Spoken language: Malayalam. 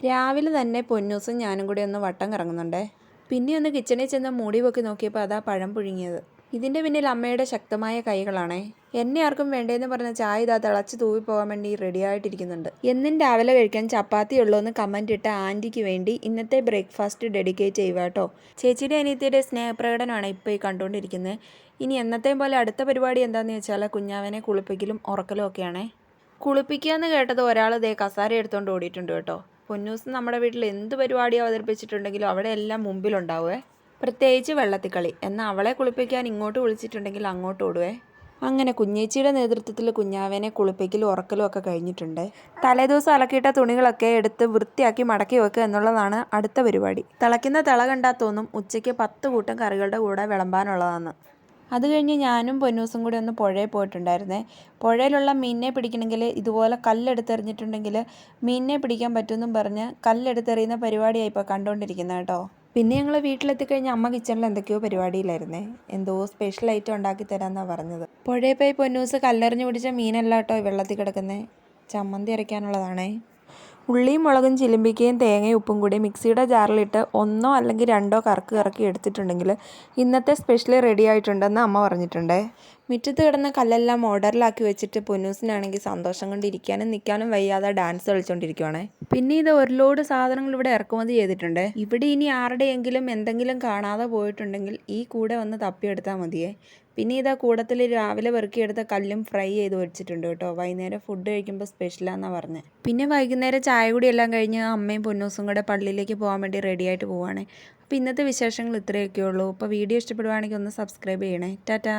രാവിലെ തന്നെ പൊന്നൂസും ഞാനും കൂടി ഒന്ന് വട്ടം കറങ്ങുന്നുണ്ടേ. പിന്നെ ഒന്ന് കിച്ചണിൽ ചെന്ന് മൂടി പൊക്കി നോക്കിയപ്പോൾ അതാ പഴം പുഴുങ്ങിയത്. ഇതിൻ്റെ പിന്നിൽ അമ്മയുടെ ശക്തമായ കൈകളാണേ. എന്നെ ആർക്കും വേണ്ടേന്ന് പറഞ്ഞ ചായ ഇതാ തിളച്ച് തൂവിപ്പോകാൻ വേണ്ടി റെഡി ആയിട്ടിരിക്കുന്നുണ്ട്. എന്നും രാവിലെ കഴിക്കാൻ ചപ്പാത്തി ഉള്ളൂ എന്ന് കമൻറ്റ് ഇട്ട ആൻറ്റിക്ക് വേണ്ടി ഇന്നത്തെ ബ്രേക്ക്ഫാസ്റ്റ് ഡെഡിക്കേറ്റ് ചെയ്യുക കേട്ടോ. ചേച്ചിയുടെ അനിയത്തിയുടെ സ്നേഹപ്രകടനമാണ് ഇപ്പോൾ ഈ കണ്ടുകൊണ്ടിരിക്കുന്നത്. ഇനി എന്നത്തെയും പോലെ അടുത്ത പരിപാടി എന്താണെന്ന് വെച്ചാൽ കുഞ്ഞാവനെ കുളിപ്പിക്കലും ഉറക്കലും ഒക്കെയാണേ. കുളിപ്പിക്കുക എന്ന് കേട്ടത് ഒരാൾ ദേ കസാര എടുത്തുകൊണ്ട് ഓടിയിട്ടുണ്ട് കേട്ടോ. പൊന്നൂസ് നമ്മുടെ വീട്ടിൽ എന്ത് പരിപാടി അവതരിപ്പിച്ചിട്ടുണ്ടെങ്കിലും അവിടെ എല്ലാം മുമ്പിലുണ്ടാവുമേ. പ്രത്യേകിച്ച് വെള്ളത്തിക്കളി. എന്നാൽ അവളെ കുളിപ്പിക്കാൻ ഇങ്ങോട്ട് വിളിച്ചിട്ടുണ്ടെങ്കിൽ അങ്ങോട്ട് ഓടുവേ. അങ്ങനെ കുഞ്ഞേച്ചിയുടെ നേതൃത്വത്തിൽ കുഞ്ഞാവേനെ കുളിപ്പിക്കലും ഉറക്കലും ഒക്കെ കഴിഞ്ഞിട്ടുണ്ട്. തലേദിവസം അലക്കിയിട്ട തുണികളൊക്കെ എടുത്ത് വൃത്തിയാക്കി മടക്കി വെക്കുക എന്നുള്ളതാണ് അടുത്ത പരിപാടി. തിളയ്ക്കുന്ന തിള കണ്ടാൽ തോന്നും ഉച്ചയ്ക്ക് 10 കൂട്ടം കറികളുടെ കൂടെ വിളമ്പാനുള്ളതാണ്. അത് കഴിഞ്ഞ് ഞാനും പൊന്നൂസും കൂടി ഒന്ന് പുഴയിൽ പോയിട്ടുണ്ടായിരുന്നേ. പുഴയിലുള്ള മീനിനെ പിടിക്കണമെങ്കിൽ ഇതുപോലെ കല്ലെടുത്തെറിഞ്ഞിട്ടുണ്ടെങ്കിൽ മീനിനെ പിടിക്കാൻ പറ്റുമെന്നും പറഞ്ഞ് കല്ലെടുത്തെറിയുന്ന പരിപാടിയായി ഇപ്പോൾ കണ്ടുകൊണ്ടിരിക്കുന്നത് കേട്ടോ. പിന്നെ ഞങ്ങൾ വീട്ടിലെത്തിക്കഴിഞ്ഞാൽ അമ്മ കിച്ചണിൽ എന്തൊക്കെയോ പരിപാടിയിലായിരുന്നേ. എന്തോ സ്പെഷ്യൽ ഐറ്റം ഉണ്ടാക്കി തരാമെന്നാണ് പറഞ്ഞത്. പുഴയിൽ പോയി പൊന്നൂസ് കല്ലെറിഞ്ഞ് പിടിച്ച മീനല്ല കേട്ടോ വെള്ളത്തിൽ കിടക്കുന്നത്. ചമ്മന്തി അരയ്ക്കാനുള്ളതാണേ. ഉള്ളിയും മുളകും ചിലിമ്പിക്കയും തേങ്ങയും ഉപ്പും കൂടി മിക്സിയുടെ ജാറിലിട്ട് 1 അല്ലെങ്കിൽ 2 കറക്കി എടുത്തിട്ടുണ്ടെങ്കിൽ ഇന്നത്തെ സ്പെഷ്യൽ റെഡി ആയിട്ടുണ്ടെന്ന് അമ്മ പറഞ്ഞിട്ടുണ്ടേ. മുറ്റത്ത് കിടന്ന കല്ലെല്ലാം ഓർഡറിലാക്കി വെച്ചിട്ട് പൊന്നൂസിനാണെങ്കിൽ സന്തോഷം കൊണ്ട് ഇരിക്കാനും നിൽക്കാനും വയ്യാതെ ഡാൻസ് കളിച്ചുകൊണ്ടിരിക്കുവാണേ. പിന്നെ ഇത് ഒരു ലോഡ് സാധനങ്ങൾ ഇവിടെ ഇറക്കുമതി ചെയ്തിട്ടുണ്ട്. ഇവിടെ ഇനി ആരുടെയെങ്കിലും എന്തെങ്കിലും കാണാതെ പോയിട്ടുണ്ടെങ്കിൽ ഈ കൂടെ വന്ന് തപ്പിയെടുത്താൽ മതിയേ. പിന്നെ ഇതാ കൂടത്തിൽ രാവിലെ പെറുക്കിയെടുത്ത കല്ലും ഫ്രൈ ചെയ്ത് വെച്ചിട്ടുണ്ട് കേട്ടോ. വൈകുന്നേരം ഫുഡ് കഴിക്കുമ്പോൾ സ്പെഷ്യലാണെന്നാണ് പറഞ്ഞത്. പിന്നെ വൈകുന്നേരം ചായ കൂടി എല്ലാം കഴിഞ്ഞ് അമ്മയും പൊന്നൂസും കൂടെ പള്ളിയിലേക്ക് പോകാൻ വേണ്ടി റെഡി ആയിട്ട് പോവുകയാണ്. അപ്പോൾ ഇന്നത്തെ വിശേഷങ്ങൾ ഇത്രയൊക്കെ ഉള്ളൂ. അപ്പോൾ വീഡിയോ ഇഷ്ടപ്പെടുവാണെങ്കിൽ ഒന്ന് സബ്സ്ക്രൈബ് ചെയ്യണേ. ടാറ്റാ.